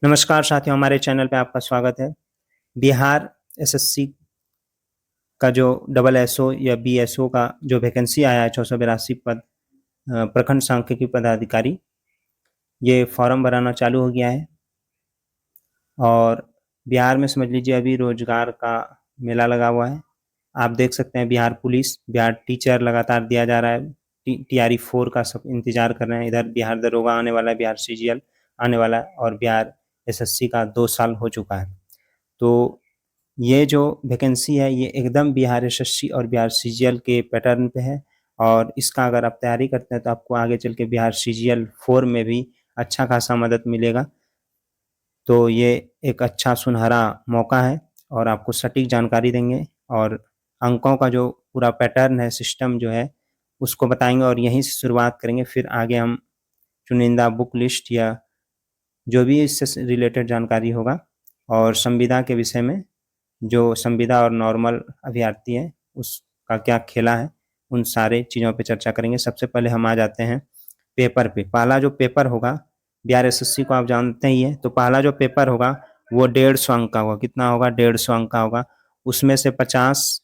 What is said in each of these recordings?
नमस्कार साथियों, हमारे चैनल पे आपका स्वागत है। बिहार एसएससी का जो डबल एसओ या बीएसओ का जो वैकेंसी आया है 682 पद प्रखंड सांख्यिकी पदाधिकारी, ये फॉर्म भराना चालू हो गया है। और बिहार में समझ लीजिए अभी रोजगार का मेला लगा हुआ है। आप देख सकते हैं बिहार पुलिस, बिहार टीचर लगातार दिया जा रहा है। टीआरई 4 का सब इंतजार कर रहे हैं। इधर बिहार दरोगा आने वाला है, बिहार सीजीएल आने वाला है और बिहार एसएससी का 2 साल हो चुका है। तो ये जो वैकेंसी है ये एकदम बिहार एसएससी और बिहार सीजीएल के पैटर्न पे है। और इसका अगर आप तैयारी करते हैं तो आपको आगे चल के बिहार सीजीएल 4 में भी अच्छा खासा मदद मिलेगा। तो ये एक अच्छा सुनहरा मौका है और आपको सटीक जानकारी देंगे और अंकों का जो पूरा पैटर्न है, सिस्टम जो है उसको बताएंगे और यहीं से शुरुआत करेंगे। फिर आगे हम चुनिंदा बुक लिस्ट या जो भी इससे रिलेटेड जानकारी होगा और संविदा के विषय में, जो संविदा और नॉर्मल अभ्यर्थी है उसका क्या खेला है, उन सारे चीज़ों पे चर्चा करेंगे। सबसे पहले हम आ जाते हैं पेपर पे। पहला जो पेपर होगा बिहार एसएससी को आप जानते ही है, तो पहला जो पेपर होगा वो 150 अंक का होगा। कितना होगा? 150 अंक का होगा। उसमें से 50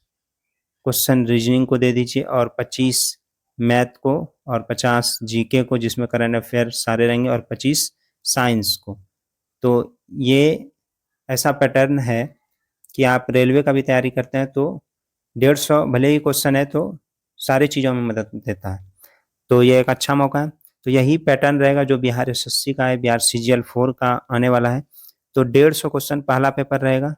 क्वेश्चन रीजनिंग को दे दीजिए और 25 मैथ को और 50 जीके को, जिसमें करंट अफेयर सारे रहेंगे, और 25 साइंस को। तो ये ऐसा पैटर्न है कि आप रेलवे का भी तैयारी करते हैं तो 150 भले ही क्वेश्चन है तो सारी चीज़ों में मदद देता है। तो ये एक अच्छा मौका है। तो यही पैटर्न रहेगा जो बिहार एसएससी का है, बिहार सीजीएल 4 का आने वाला है। तो 150 क्वेश्चन पहला पेपर रहेगा,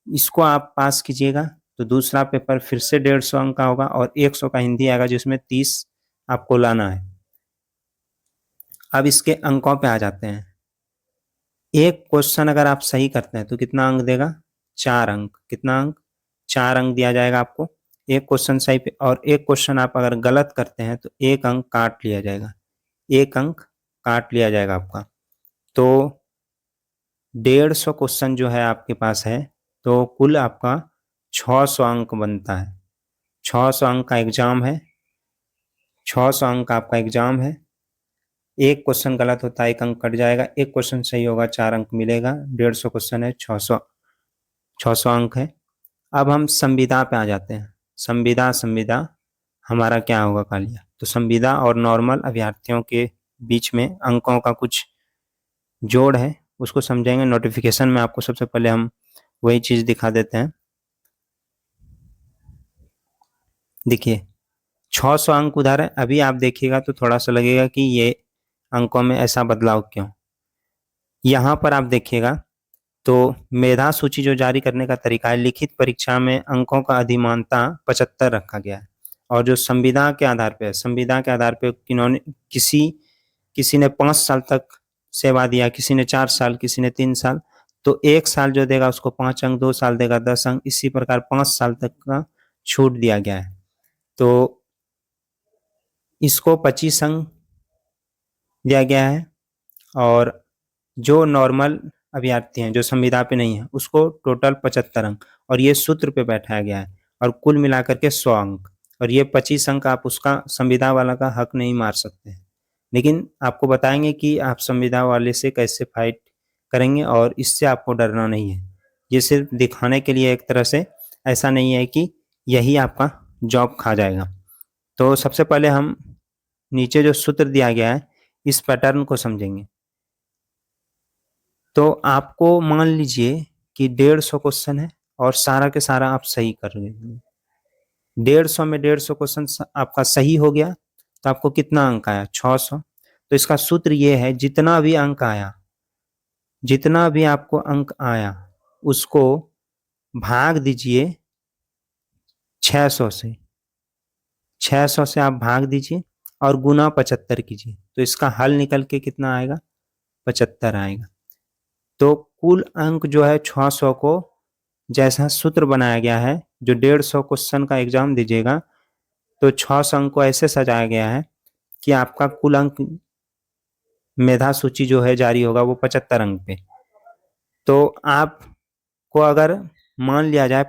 इसको आप पास कीजिएगा तो दूसरा पेपर फिर से 150 अंक का होगा और 100 का हिंदी आएगा, जिसमें 30 आपको लाना है। अब इसके अंकों पे आ जाते हैं। एक क्वेश्चन अगर आप सही करते हैं तो कितना अंक देगा? 4 अंक। कितना अंक? 4 अंक दिया जाएगा आपको एक क्वेश्चन सही पे। और एक क्वेश्चन आप अगर गलत करते हैं तो 1 अंक काट लिया जाएगा। 1 अंक काट लिया जाएगा आपका। तो 150 क्वेश्चन जो है आपके पास है, तो कुल आपका 600 अंक बनता है। 600 अंक का एग्जाम है। 600 अंक का आपका एग्जाम है। एक क्वेश्चन गलत होता है 1 अंक कट जाएगा, एक क्वेश्चन सही होगा 4 अंक मिलेगा। 150 क्वेश्चन है, 600 अंक है। अब हम संविदा पे आ जाते हैं। संविदा हमारा क्या होगा कालिया? तो संविदा और नॉर्मल अभ्यर्थियों के बीच में अंकों का कुछ जोड़ है, उसको समझेंगे। नोटिफिकेशन में आपको सबसे पहले हम वही चीज़ दिखा देते हैं। देखिए 600 अंक उधर है। अभी आप देखिएगा तो थोड़ा सा लगेगा कि ये अंकों में ऐसा बदलाव क्यों। यहाँ पर आप देखिएगा तो मेधा सूची जो जारी करने का तरीका है, लिखित परीक्षा में अंकों का अधिमानता 75 रखा गया है। और जो संविदा के आधार पे, संविदा के आधार पे किसी किसी ने 5 साल तक सेवा दिया, किसी ने 4 साल, किसी ने 3 साल, तो 1 साल जो देगा उसको 5 अंक, 2 साल देगा 10 अंक, इसी प्रकार 5 साल तक का छूट दिया गया है। तो इसको 25 अंक दिया गया है। और जो नॉर्मल अभ्यर्थी हैं जो संविदा पे नहीं है उसको टोटल 75 अंक, और ये सूत्र पे बैठाया गया है, और कुल मिलाकर के 100 अंक। और ये 25 अंक आप उसका संविदा वाला का हक नहीं मार सकते हैं। लेकिन आपको बताएंगे कि आप संविदा वाले से कैसे फाइट करेंगे और इससे आपको डरना नहीं है। ये सिर्फ दिखाने के लिए एक तरह से, ऐसा नहीं है कि यही आपका जॉब खा जाएगा। तो सबसे पहले हम नीचे जो सूत्र दिया गया है इस पैटर्न को समझेंगे। तो आपको मान लीजिए कि 150 क्वेश्चन है और सारा के सारा आप सही कर रहे हैं। 150 में 150 क्वेश्चन आपका सही हो गया तो आपको कितना अंक आया? 600। तो इसका सूत्र ये है, जितना भी अंक आया, जितना भी आपको अंक आया उसको भाग दीजिए 600 से। 600 से आप भाग दीजिए और गुना 75 कीजिए, तो इसका हल निकल के कितना आएगा? 75 आएगा। तो कुल अंक जो है 600 को, जैसा सूत्र बनाया गया है, जो 150 क्वेश्चन का एग्जाम दीजिएगा तो 600 अंक को ऐसे सजाया गया है कि आपका कुल अंक मेधा सूची जो है जारी होगा वो 75 अंक पे। तो आपको अगर मान लिया जाए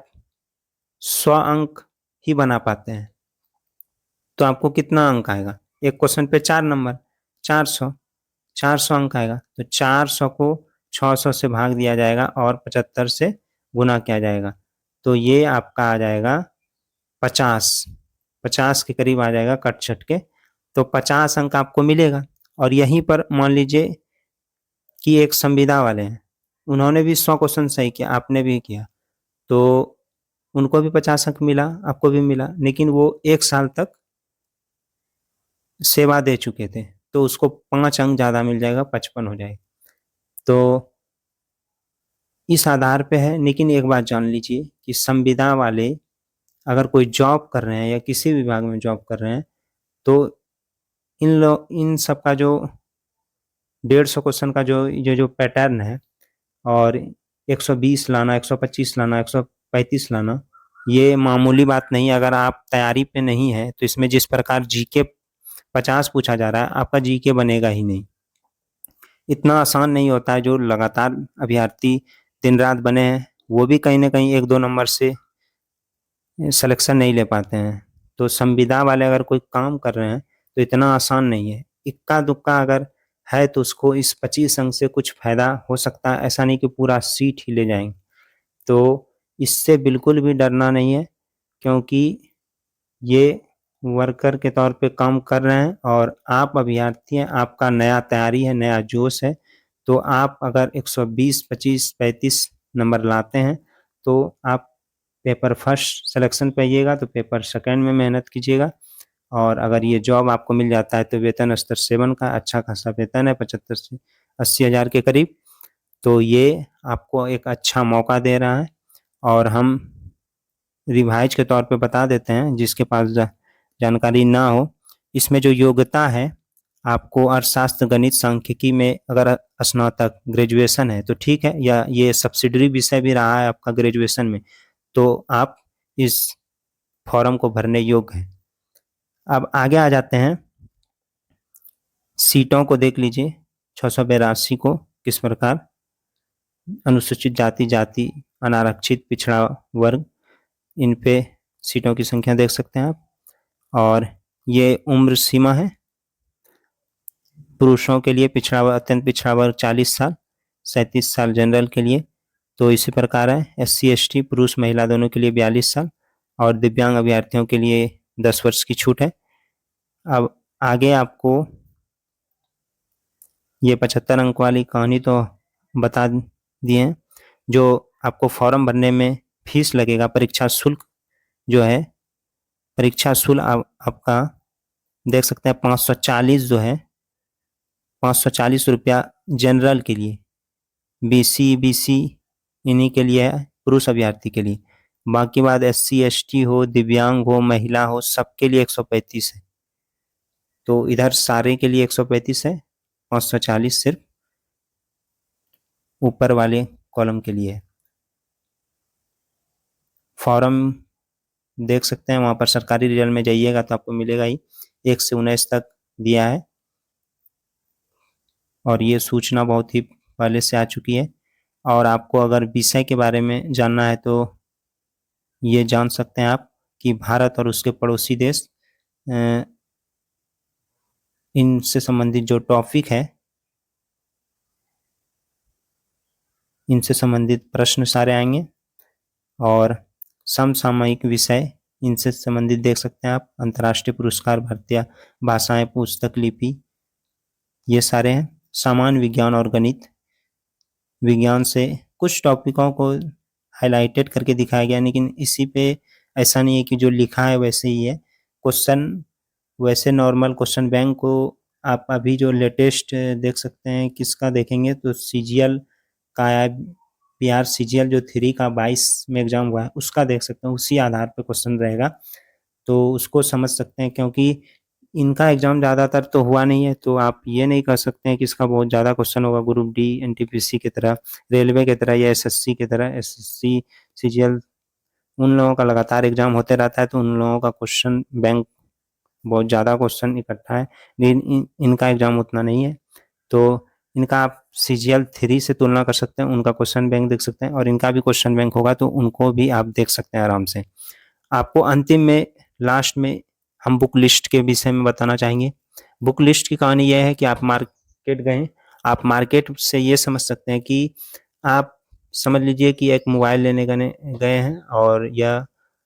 100 अंक ही बना पाते हैं तो आपको कितना अंक आएगा? एक क्वेश्चन पे 4 नंबर, 400 अंक आएगा। तो 400 को 600 से भाग दिया जाएगा और 75 से गुना किया जाएगा, तो ये आपका आ जाएगा 50 के करीब आ जाएगा कट छट के। तो 50 अंक आपको मिलेगा। और यहीं पर मान लीजिए कि एक संविदा वाले हैं, उन्होंने भी 100 क्वेश्चन सही किया, आपने भी किया, तो उनको भी 50 अंक मिला, आपको भी मिला, लेकिन वो 1 साल तक सेवा दे चुके थे, तो उसको 5 अंक ज़्यादा मिल जाएगा, 55 हो जाएगा। तो इस आधार पे है। लेकिन एक बात जान लीजिए कि संविदा वाले अगर कोई जॉब कर रहे हैं या किसी विभाग में जॉब कर रहे हैं, तो इन सब का जो 150 क्वेश्चन का जो पैटर्न है, और 120 लाना, 125 लाना, 135 लाना, ये मामूली बात नहीं है। अगर आप तैयारी पे नहीं है तो इसमें जिस प्रकार जीके 50 पूछा जा रहा है, आपका जीके बनेगा ही नहीं। इतना आसान नहीं होता है। जो लगातार अभ्यर्थी दिन रात बने हैं, वो भी कहीं ना कहीं 1-2 नंबर से सिलेक्शन नहीं ले पाते हैं। तो संविदा वाले अगर कोई काम कर रहे हैं तो इतना आसान नहीं है। इक्का दुक्का अगर है तो उसको इस 25 अंक से कुछ फायदा हो सकता है, ऐसा नहीं कि पूरा सीट ही ले जाएंगे। तो इससे बिल्कुल भी डरना नहीं है, क्योंकि ये वर्कर के तौर पे काम कर रहे हैं और आप अभ्यर्थी हैं, आपका नया तैयारी है, नया जोश है। तो आप अगर 120, 25, 35 नंबर लाते हैं तो आप पेपर फर्स्ट सिलेक्शन पे आइएगा, तो पेपर सेकंड में मेहनत कीजिएगा। और अगर ये जॉब आपको मिल जाता है तो वेतन स्तर 7 का अच्छा खासा वेतन है, 75 से 80 हज़ार के करीब। तो ये आपको एक अच्छा मौका दे रहा है। और हम रिवाइज के तौर पे बता देते हैं, जिसके पास जानकारी ना हो। इसमें जो योग्यता है, आपको अर्थशास्त्र, गणित, सांख्यिकी में अगर स्नातक ग्रेजुएशन है तो ठीक है, या ये सब्सिडरी विषय भी रहा है आपका ग्रेजुएशन में, तो आप इस फॉर्म को भरने योग्य हैं। अब आगे आ जाते हैं, सीटों को देख लीजिए। 682 को किस प्रकार अनुसूचित जाति, अनारक्षित, पिछड़ा वर्ग, इन पे सीटों की संख्या देख सकते हैं आप। और ये उम्र सीमा है। पुरुषों के लिए पिछड़ा वर्ग, अत्यंत पिछड़ा वर्ग 40 साल, 37 साल जनरल के लिए। तो इसी प्रकार है, SC ST पुरुष महिला दोनों के लिए 42 साल, और दिव्यांग अभ्यर्थियों के लिए 10 वर्ष की छूट है। अब आगे आपको ये 75 अंक वाली कहानी तो बता दिए हैं। जो आपको फॉर्म भरने में फीस लगेगा, परीक्षा शुल्क जो है, परीक्षा शुल्क आपका देख सकते हैं 540 जो है, 540 रुपया जनरल के लिए, BC BC इन्हीं के लिए है, पुरुष अभ्यर्थी के लिए। बाकी बात SC ST हो, दिव्यांग हो, महिला हो, सबके लिए 135 है। तो इधर सारे के लिए 135 है, 540 सिर्फ ऊपर वाले कॉलम के लिए है। फॉर्म देख सकते हैं, वहाँ पर सरकारी रिजल्ट में जाइएगा तो आपको मिलेगा ही, 1 से 19 तक दिया है। और ये सूचना बहुत ही पहले से आ चुकी है। और आपको अगर विषय के बारे में जानना है तो ये जान सकते हैं आप कि भारत और उसके पड़ोसी देश, इनसे संबंधित जो टॉपिक है, इनसे संबंधित प्रश्न सारे आएंगे। और समसामयिक विषय इनसे संबंधित देख सकते हैं आप, अंतर्राष्ट्रीय पुरस्कार, भारतीय भाषाएं, पुस्तक लिपि, ये सारे हैं। सामान्य विज्ञान और गणित, विज्ञान से कुछ टॉपिकों को हाईलाइटेड करके दिखाया गया, लेकिन इसी पे ऐसा नहीं है कि जो लिखा है वैसे ही है। क्वेश्चन वैसे नॉर्मल क्वेश्चन बैंक को आप अभी जो लेटेस्ट देख सकते हैं, किसका देखेंगे तो CGL का आया, PR CGL जो 3 का 22 में एग्जाम हुआ है, उसका देख सकते हैं। उसी आधार पर क्वेश्चन रहेगा, तो उसको समझ सकते हैं। क्योंकि इनका एग्जाम ज़्यादातर तो हुआ नहीं है, तो आप ये नहीं कह सकते हैं कि इसका बहुत ज़्यादा क्वेश्चन होगा, ग्रुप D NTPC की तरह, रेलवे की तरह, या SSC की तरह। SSC CGL उन लोगों का लगातार एग्जाम होते रहता है, तो उन लोगों का क्वेश्चन बैंक बहुत ज़्यादा क्वेश्चन इकट्ठा है, लेकिन इनका एग्जाम उतना नहीं है। तो इनका आप CGL 3 से तुलना कर सकते हैं, उनका क्वेश्चन बैंक देख सकते हैं, और इनका भी क्वेश्चन बैंक होगा तो उनको भी आप देख सकते हैं आराम से। आपको अंतिम में, लास्ट में हम बुक लिस्ट के विषय में बताना चाहेंगे। बुक लिस्ट की कहानी यह है कि आप मार्केट गए आप मार्केट से ये समझ सकते हैं कि आप समझ लीजिए कि एक मोबाइल लेने गए हैं और या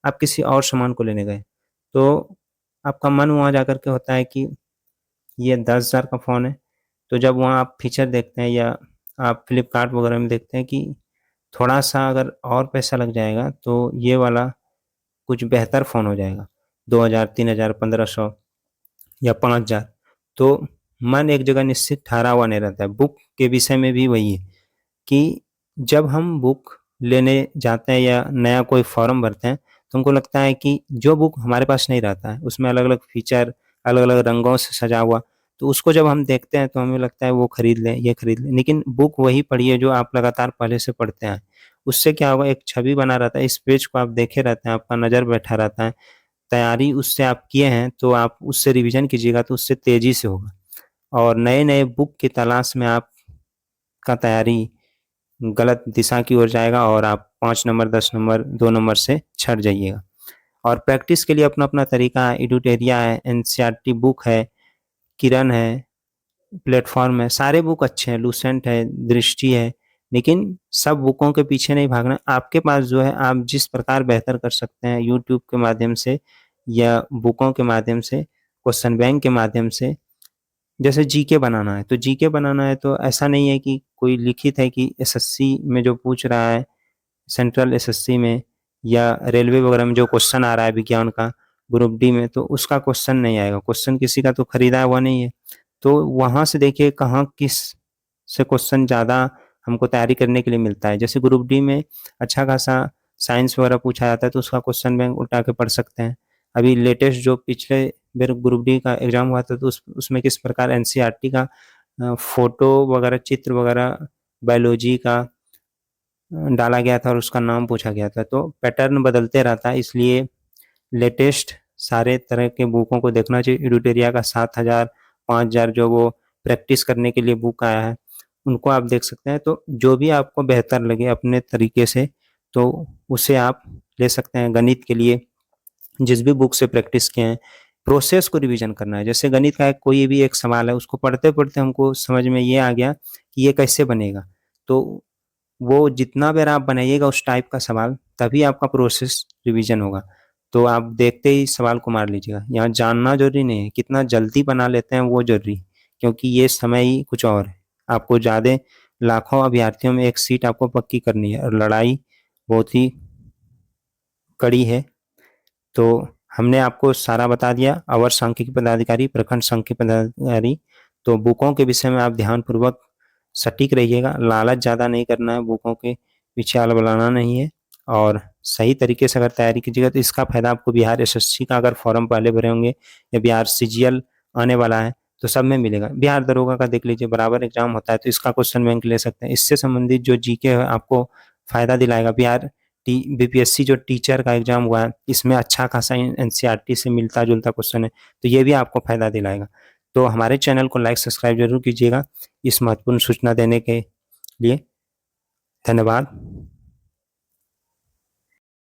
आप किसी और सामान को लेने गए, तो आपका मन वहाँ जाकर के होता है कि ये 10,000 का फ़ोन है, तो जब वहाँ आप फीचर देखते हैं या आप फ्लिपकार्ट वगैरह में देखते हैं कि थोड़ा-सा अगर और पैसा लग जाएगा तो ये वाला कुछ बेहतर फ़ोन हो जाएगा, 2,000, 3,000, 1,500 या 5,000, तो मन एक जगह निश्चित ठहरा हुआ नहीं रहता है। बुक के विषय में भी वही है कि जब हम बुक लेने जाते हैं या नया कोई फ़ॉर्म भरते हैं, तो हमको लगता है कि जो बुक हमारे पास नहीं रहता है, उसमें अलग-अलग फ़ीचर, अलग-अलग रंगों से सजा हुआ, तो उसको जब हम देखते हैं तो हमें लगता है वो खरीद लें, ये खरीद लें। लेकिन बुक वही पढ़िए जो आप लगातार पहले से पढ़ते आए हैं। उससे क्या होगा, एक छवि बना रहता है, इस पेज को आप देखे रहते हैं, आपका नज़र बैठा रहता है। तैयारी उससे आप किए हैं तो आप उससे रिवीजन कीजिएगा तो उससे तेज़ी से होगा और नए-नए बुक की तलाश में आपका तैयारी गलत दिशा की ओर जाएगा और आप 5 नंबर, 10 नंबर, 2 नंबर से छँट जाइएगा। और प्रैक्टिस के लिए अपना-अपना तरीका है, एडुटेरिया है, एनसीईआरटी बुक है, किरण है, प्लेटफ़ॉर्म है, सारे बुक अच्छे हैं, लूसेंट है, दृष्टि है, लेकिन सब बुकों के पीछे नहीं भागना है। आपके पास जो है आप जिस प्रकार बेहतर कर सकते हैं यूट्यूब के माध्यम से या बुकों के माध्यम से, क्वेश्चन बैंक के माध्यम से, जैसे जीके बनाना है, तो जीके बनाना है तो ऐसा नहीं है कि कोई लिखित है कि एसएससी में जो पूछ रहा है, सेंट्रल एसएससी में या रेलवे वगैरह में जो क्वेश्चन आ रहा है विज्ञान का, ग्रुप डी में, तो उसका क्वेश्चन नहीं आएगा। क्वेश्चन किसी का तो खरीदा हुआ नहीं है। तो वहाँ से देखिए कहाँ किस से क्वेश्चन ज़्यादा हमको तैयारी करने के लिए मिलता है। जैसे ग्रुप डी में अच्छा खासा साइंस वगैरह पूछा जाता है तो उसका क्वेश्चन बैंक उठा के पढ़ सकते हैं। अभी लेटेस्ट जो पिछले मेरे ग्रुप डी का एग्ज़ाम हुआ था तो उसमें किस प्रकार एनसीईआरटी का फ़ोटो वगैरह, चित्र वगैरह, बायोलॉजी का डाला गया था और उसका नाम पूछा गया था। तो पैटर्न बदलते रहता है, इसलिए लेटेस्ट सारे तरह के बुकों को देखना चाहिए। एडुटेरिया का 7,000, 5,000 जो वो प्रैक्टिस करने के लिए बुक आया है, उनको आप देख सकते हैं। तो जो भी आपको बेहतर लगे अपने तरीके से, तो उसे आप ले सकते हैं। गणित के लिए जिस भी बुक से प्रैक्टिस किए हैं, प्रोसेस को रिवीजन करना है। जैसे गणित का कोई भी एक सवाल है, उसको पढ़ते-पढ़ते हमको समझ में ये आ गया कि ये कैसे बनेगा। तो वो जितना बार आप बनाइएगा उस टाइप का सवाल, तभी आपका प्रोसेस रिवीजन होगा। तो आप देखते ही सवाल को मार लीजिएगा। यहाँ जानना ज़रूरी नहीं है, कितना जल्दी बना लेते हैं वो ज़रूरी है, क्योंकि ये समय ही कुछ और है। आपको ज़्यादा लाखों अभ्यर्थियों में एक सीट आपको पक्की करनी है और लड़ाई बहुत ही कड़ी है। तो हमने आपको सारा बता दिया, अवर सांख्यिकी पदाधिकारी, प्रखंड सांख्यिकी पदाधिकारी। तो बुकों के विषय में आप ध्यानपूर्वक सटीक रहिएगा, लालच ज़्यादा नहीं करना है, बुकों के पीछे अलबलाना नहीं है और सही तरीके से अगर तैयारी कीजिएगा तो इसका फ़ायदा आपको बिहार एसएससी का अगर फॉर्म पहले भरे होंगे या बिहार सीजीएल आने वाला है तो सब में मिलेगा। बिहार दरोगा का देख लीजिए, बराबर एग्जाम होता है तो इसका क्वेश्चन बैंक ले सकते हैं। इससे संबंधित जो जीके है आपको फ़ायदा दिलाएगा। बिहार बीपीएससी जो टीचर का एग्जाम हुआ है, इसमें अच्छा खासा एनसीईआरटी से मिलता-जुलता क्वेश्चन है, तो ये भी आपको फ़ायदा दिलाएगा। तो हमारे चैनल को लाइक, सब्सक्राइब ज़रूर कीजिएगा इस महत्वपूर्ण सूचना देने के लिए। धन्यवाद।